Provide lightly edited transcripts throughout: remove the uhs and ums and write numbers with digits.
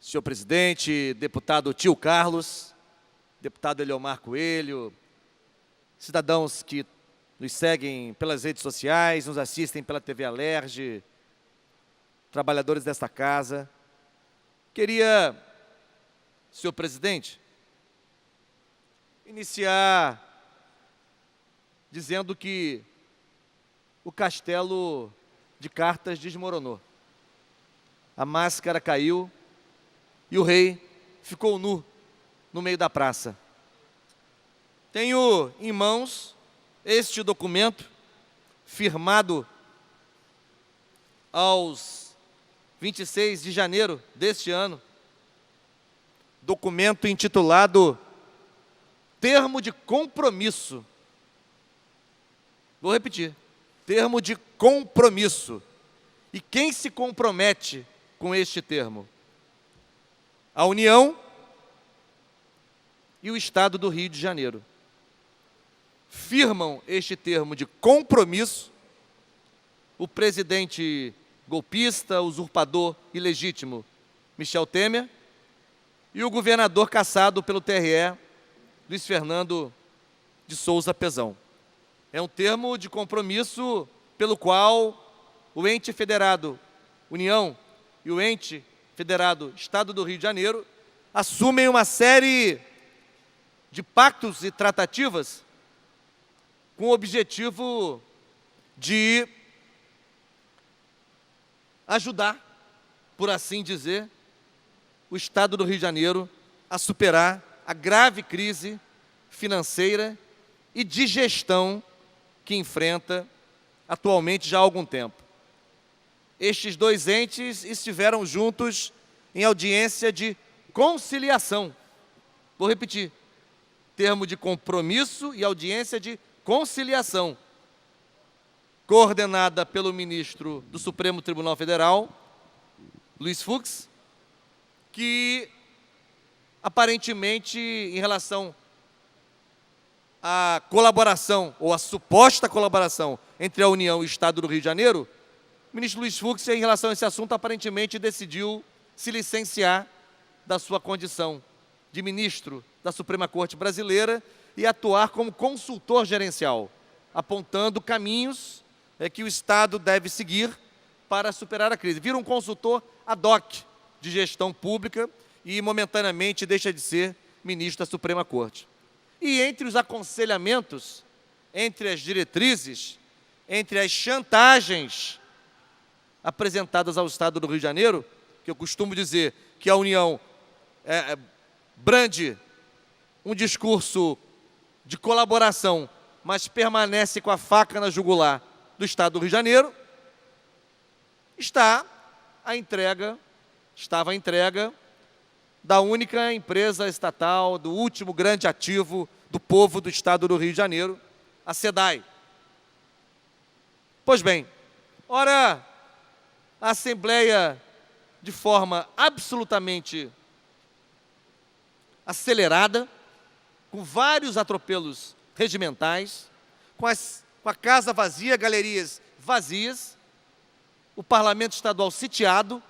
senhor presidente, deputado Tio Carlos, deputado Eliomar Coelho, cidadãos que nos seguem pelas redes sociais, nos assistem pela TV Alerj, trabalhadores desta casa. Queria, senhor presidente, iniciar dizendo que o castelo de cartas desmoronou. A máscara caiu e o rei ficou nu no meio da praça. Tenho em mãos este documento, firmado aos 26 de janeiro deste ano, documento intitulado Termo de Compromisso. Vou repetir, termo de compromisso. E quem se compromete com este termo? A União e o Estado do Rio de Janeiro. Firmam este termo de compromisso o presidente golpista, usurpador ilegítimo Michel Temer e o governador cassado pelo TRE, Luiz Fernando de Souza Pezão. É um termo de compromisso pelo qual o ente federado União e o ente federado Estado do Rio de Janeiro assumem uma série de pactos e tratativas com o objetivo de ajudar, por assim dizer, o Estado do Rio de Janeiro a superar a grave crise financeira e de gestão que enfrenta atualmente já há algum tempo. Estes dois entes estiveram juntos em audiência de conciliação. Vou repetir, termo de compromisso e audiência de conciliação, coordenada pelo ministro do Supremo Tribunal Federal, Luiz Fux, que aparentemente, em relação à colaboração, ou à suposta colaboração entre a União e o Estado do Rio de Janeiro, o ministro Luiz Fux, em relação a esse assunto, aparentemente decidiu se licenciar da sua condição de ministro da Suprema Corte Brasileira e atuar como consultor gerencial, apontando caminhos que o Estado deve seguir para superar a crise. Vira um consultor ad hoc de gestão pública e, momentaneamente, deixa de ser ministro da Suprema Corte. E entre os aconselhamentos, entre as diretrizes, entre as chantagens apresentadas ao Estado do Rio de Janeiro, que eu costumo dizer que a União brande um discurso de colaboração, mas permanece com a faca na jugular do Estado do Rio de Janeiro, estava a entrega da única empresa estatal, do último grande ativo do povo do Estado do Rio de Janeiro, a SEDAI. Pois bem, ora, a Assembleia, de forma absolutamente acelerada, com vários atropelos regimentais, com a casa vazia, galerias vazias, o Parlamento Estadual sitiado,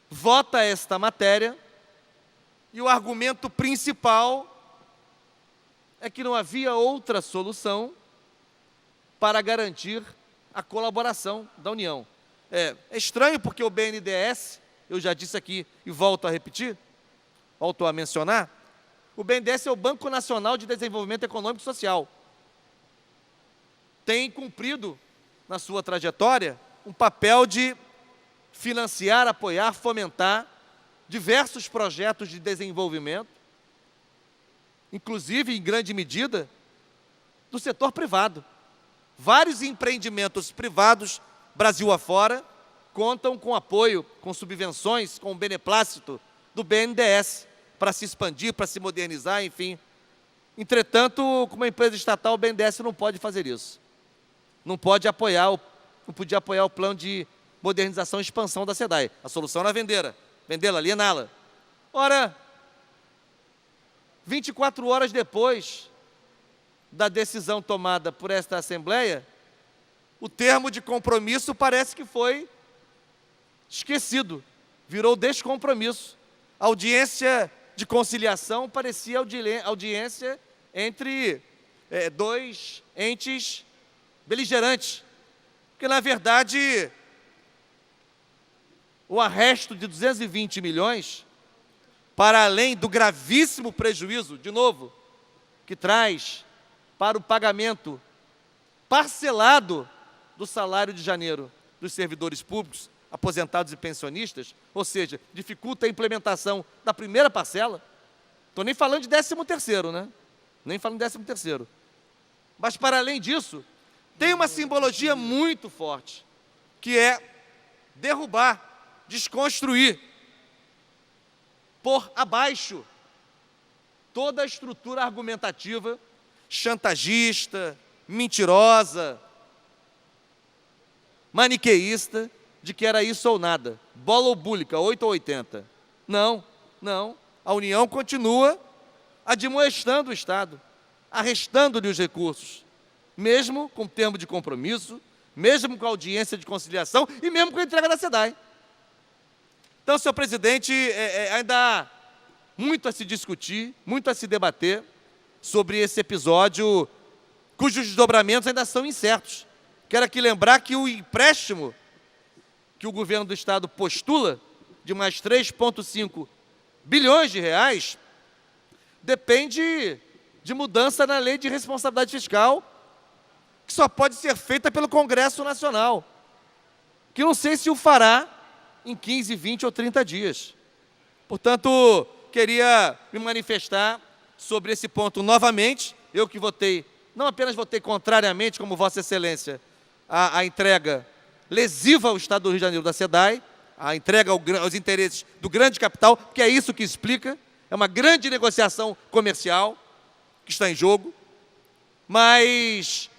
vota esta matéria e o argumento principal é que não havia outra solução para garantir a colaboração da União. É estranho porque o BNDES, eu já disse aqui e volto a repetir, volto a mencionar, o BNDES é o Banco Nacional de Desenvolvimento Econômico e Social. Tem cumprido, na sua trajetória, um papel de financiar, apoiar, fomentar diversos projetos de desenvolvimento, inclusive, em grande medida, do setor privado. Vários empreendimentos privados, Brasil afora, contam com apoio, com subvenções, com o beneplácito do BNDES para se expandir, para se modernizar, enfim. Entretanto, como uma empresa estatal, o BNDES não pode fazer isso. Não podia apoiar o plano de modernização e expansão da SEDAI. A solução era vendê-la, aliená-la. Ora, 24 horas depois da decisão tomada por esta Assembleia, o termo de compromisso parece que foi esquecido virou descompromisso. A audiência de conciliação parecia audiência entre dois entes beligerantes, porque, na verdade, o arresto de 220 milhões, para além do gravíssimo prejuízo, de novo, que traz para o pagamento parcelado do salário de janeiro dos servidores públicos, aposentados e pensionistas, ou seja, dificulta a implementação da primeira parcela. Estou nem falando de 13º, né? Nem falando de 13º. Mas, para além disso, tem uma simbologia muito forte, que é derrubar, desconstruir, pôr abaixo toda a estrutura argumentativa, chantagista, mentirosa, maniqueísta, de que era isso ou nada, bola ou búlica, 8 ou 80. Não, não. A União continua admoestando o Estado, arrestando-lhe os recursos, mesmo com termo de compromisso, mesmo com a audiência de conciliação e mesmo com a entrega da SEDAI. Então, senhor presidente, ainda há muito a se discutir, muito a se debater sobre esse episódio, cujos desdobramentos ainda são incertos. Quero aqui lembrar que o empréstimo que o governo do Estado postula, de mais 3,5 bilhões de reais, depende de mudança na lei de responsabilidade fiscal, que só pode ser feita pelo Congresso Nacional, que não sei se o fará em 15, 20 ou 30 dias. Portanto, queria me manifestar sobre esse ponto novamente. Eu que votei, não apenas votei contrariamente, como Vossa Excelência, a entrega lesiva ao Estado do Rio de Janeiro da SEDAI, a entrega aos interesses do grande capital, que é isso que explica, é uma grande negociação comercial que está em jogo, mas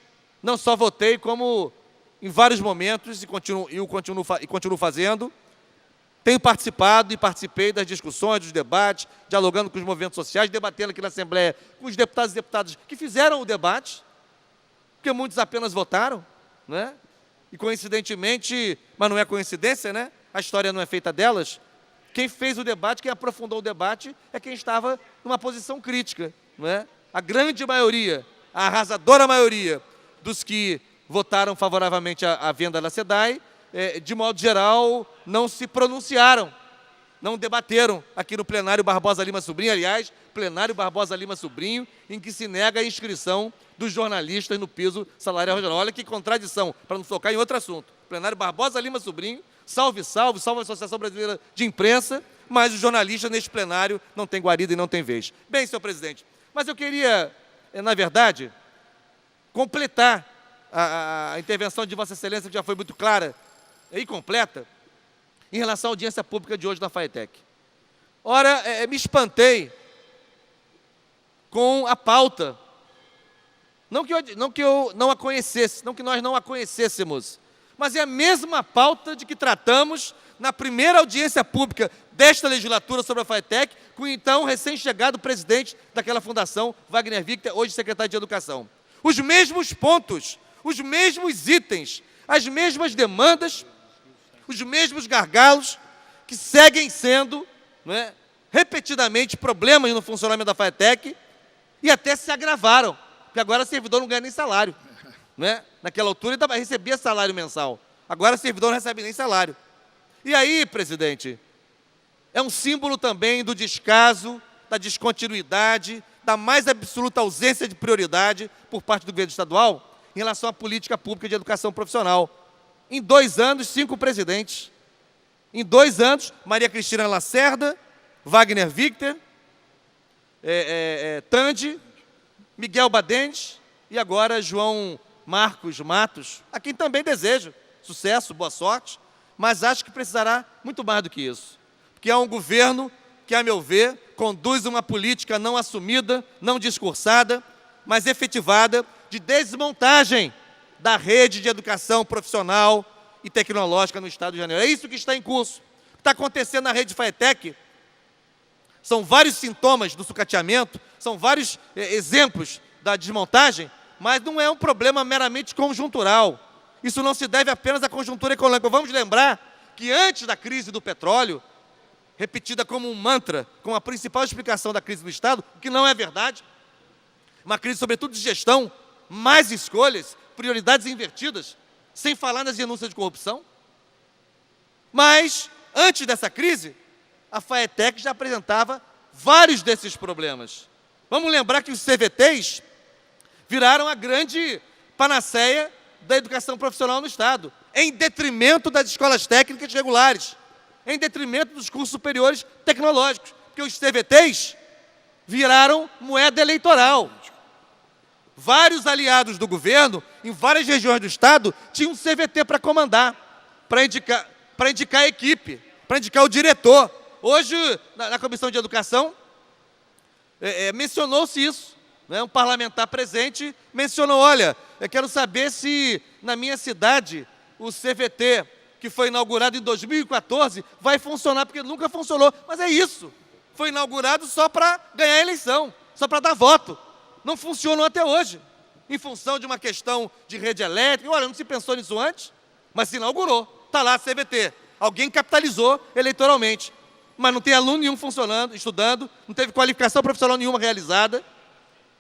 não só votei, como em vários momentos, e continuo fazendo, tenho participado e participei das discussões, dos debates, dialogando com os movimentos sociais, debatendo aqui na Assembleia com os deputados e deputadas que fizeram o debate, porque muitos apenas votaram, né? E coincidentemente, mas não é coincidência, né? A história não é feita delas. Quem fez o debate, quem aprofundou o debate, é quem estava numa posição crítica, não é? A grande maioria, a arrasadora maioria dos que votaram favoravelmente à venda da SEDAI, de modo geral, não se pronunciaram, não debateram aqui no plenário Barbosa Lima Sobrinho, aliás, plenário Barbosa Lima Sobrinho, em que se nega a inscrição dos jornalistas no piso salarial regional. Olha que contradição, para não focar em outro assunto. Plenário Barbosa Lima Sobrinho, salve, salve, salve a Associação Brasileira de Imprensa, mas os jornalistas neste plenário não têm guarida e não têm vez. Bem, senhor presidente, mas eu queria, na verdade, completar a intervenção de Vossa Excelência, que já foi muito clara e completa, em relação à audiência pública de hoje na FATEC. Ora, me espantei com a pauta, não que eu não a conhecesse, não que nós não a conhecêssemos, mas é a mesma pauta de que tratamos na primeira audiência pública desta legislatura sobre a FATEC, com o então recém-chegado presidente daquela fundação, Wagner Victor, hoje secretário de Educação. Os mesmos pontos, os mesmos itens, as mesmas demandas, os mesmos gargalos que seguem sendo, não é, repetidamente problemas no funcionamento da FATEC e até se agravaram, porque agora o servidor não ganha nem salário. Né? Naquela altura ele recebia salário mensal, agora o servidor não recebe nem salário. E aí, presidente, é um símbolo também do descaso, da descontinuidade, da mais absoluta ausência de prioridade por parte do governo estadual em relação à política pública de educação profissional. Em 2 anos, 5 presidentes. Em 2 anos, Maria Cristina Lacerda, Wagner Victor, Tandi, Miguel Badentes e agora João Marcos Matos, a quem também desejo sucesso, boa sorte, mas acho que precisará muito mais do que isso. Porque é um governo que, a meu ver, conduz uma política não assumida, não discursada, mas efetivada de desmontagem da rede de educação profissional e tecnológica no Estado de Janeiro. É isso que está em curso. O que está acontecendo na rede FATEC são vários sintomas do sucateamento, são vários exemplos da desmontagem, mas não é um problema meramente conjuntural. Isso não se deve apenas à conjuntura econômica. Vamos lembrar que antes da crise do petróleo, repetida como um mantra, como a principal explicação da crise do Estado, o que não é verdade. Uma crise, sobretudo, de gestão, mais escolhas, prioridades invertidas, sem falar nas denúncias de corrupção. Mas, antes dessa crise, a FAETEC já apresentava vários desses problemas. Vamos lembrar que os CVTs viraram a grande panaceia da educação profissional no Estado, em detrimento das escolas técnicas regulares, em detrimento dos cursos superiores tecnológicos, porque os CVTs viraram moeda eleitoral. Vários aliados do governo, em várias regiões do Estado, tinham um CVT para comandar, para indicar a equipe, para indicar o diretor. Hoje, na Comissão de Educação, mencionou-se isso. Né? Um parlamentar presente mencionou, olha, eu quero saber se na minha cidade o CVT, que foi inaugurado em 2014, vai funcionar, porque nunca funcionou. Mas é isso, foi inaugurado só para ganhar a eleição, só para dar voto. Não funcionam até hoje, em função de uma questão de rede elétrica. Olha, não se pensou nisso antes, mas se inaugurou. Está lá a CVT. Alguém capitalizou eleitoralmente, mas não tem aluno nenhum funcionando, estudando, não teve qualificação profissional nenhuma realizada.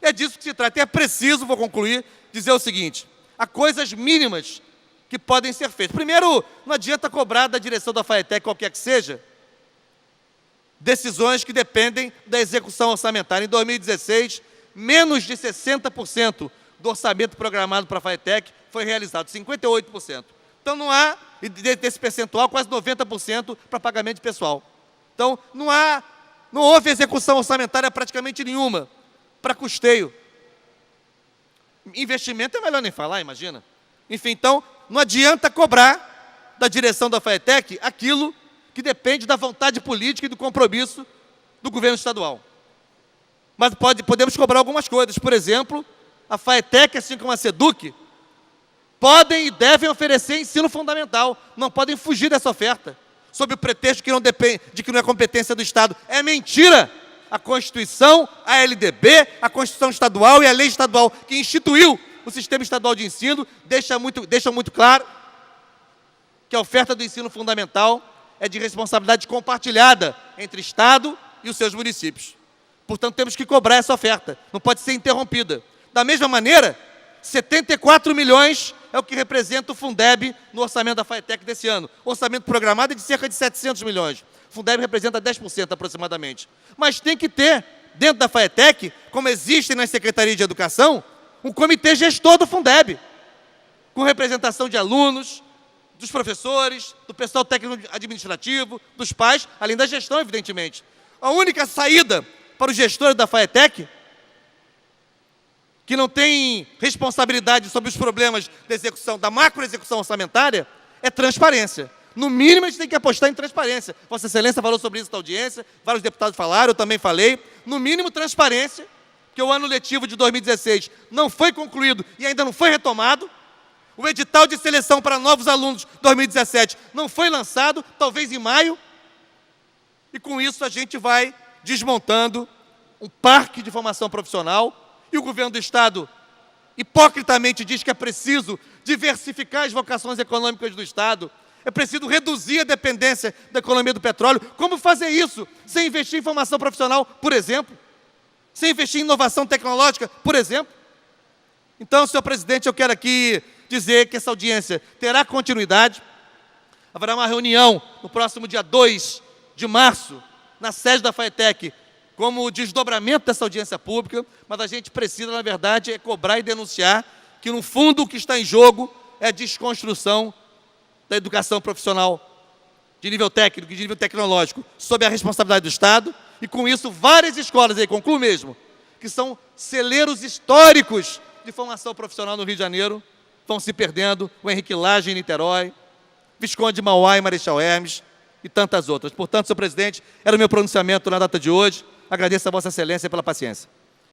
É disso que se trata. E é preciso, vou concluir, dizer o seguinte: há coisas mínimas que podem ser feitas. Primeiro, não adianta cobrar da direção da FAETEC, qualquer que seja, decisões que dependem da execução orçamentária. Em 2016, menos de 60% do orçamento programado para a FAETEC foi realizado, 58%. Então não há, desse percentual, quase 90% para pagamento de pessoal. Então não houve execução orçamentária praticamente nenhuma para custeio. Investimento é melhor nem falar, imagina. Enfim, então não adianta cobrar da direção da FAETEC aquilo que depende da vontade política e do compromisso do governo estadual. Mas podemos cobrar algumas coisas. Por exemplo, a FAETEC, assim como a SEDUC, podem e devem oferecer ensino fundamental. Não podem fugir dessa oferta, sob o pretexto de que não é competência do Estado. É mentira! A Constituição, a LDB, a Constituição Estadual e a Lei Estadual que instituiu o Sistema Estadual de Ensino deixam muito claro que a oferta do ensino fundamental é de responsabilidade compartilhada entre Estado e os seus municípios. Portanto, temos que cobrar essa oferta, não pode ser interrompida. Da mesma maneira, 74 milhões é o que representa o Fundeb no orçamento da FAETEC desse ano. O orçamento programado é de cerca de 700 milhões. O Fundeb representa 10% aproximadamente. Mas tem que ter, dentro da FAETEC, como existem nas secretarias de educação, um comitê gestor do Fundeb, com representação de alunos, dos professores, do pessoal técnico administrativo, dos pais, além da gestão, evidentemente. A única saída para os gestores da FAETEC, que não tem responsabilidade sobre os problemas da execução, da macroexecução orçamentária, é transparência. No mínimo, a gente tem que apostar em transparência. Vossa Excelência falou sobre isso na audiência, vários deputados falaram, eu também falei. No mínimo, transparência, porque o ano letivo de 2016 não foi concluído e ainda não foi retomado. O edital de seleção para novos alunos 2017 não foi lançado, talvez em maio. E com isso a gente vai desmontando um parque de formação profissional. E o governo do Estado hipocritamente diz que é preciso diversificar as vocações econômicas do Estado. É preciso reduzir a dependência da economia do petróleo. Como fazer isso sem investir em formação profissional, por exemplo? Sem investir em inovação tecnológica, por exemplo? Então, senhor presidente, eu quero aqui dizer que essa audiência terá continuidade. Haverá uma reunião no próximo dia 2 de março, na sede da FAETEC, como desdobramento dessa audiência pública, mas a gente precisa, na verdade, cobrar e denunciar que, no fundo, o que está em jogo é a desconstrução da educação profissional de nível técnico, de nível tecnológico, sob a responsabilidade do Estado, e com isso várias escolas, aí concluo mesmo, que são celeiros históricos de formação profissional no Rio de Janeiro, vão se perdendo, o Henrique Lage em Niterói, Visconde de Mauá em Marechal Hermes e tantas outras. Portanto, senhor presidente, era o meu pronunciamento na data de hoje. Agradeço a Vossa Excelência pela paciência.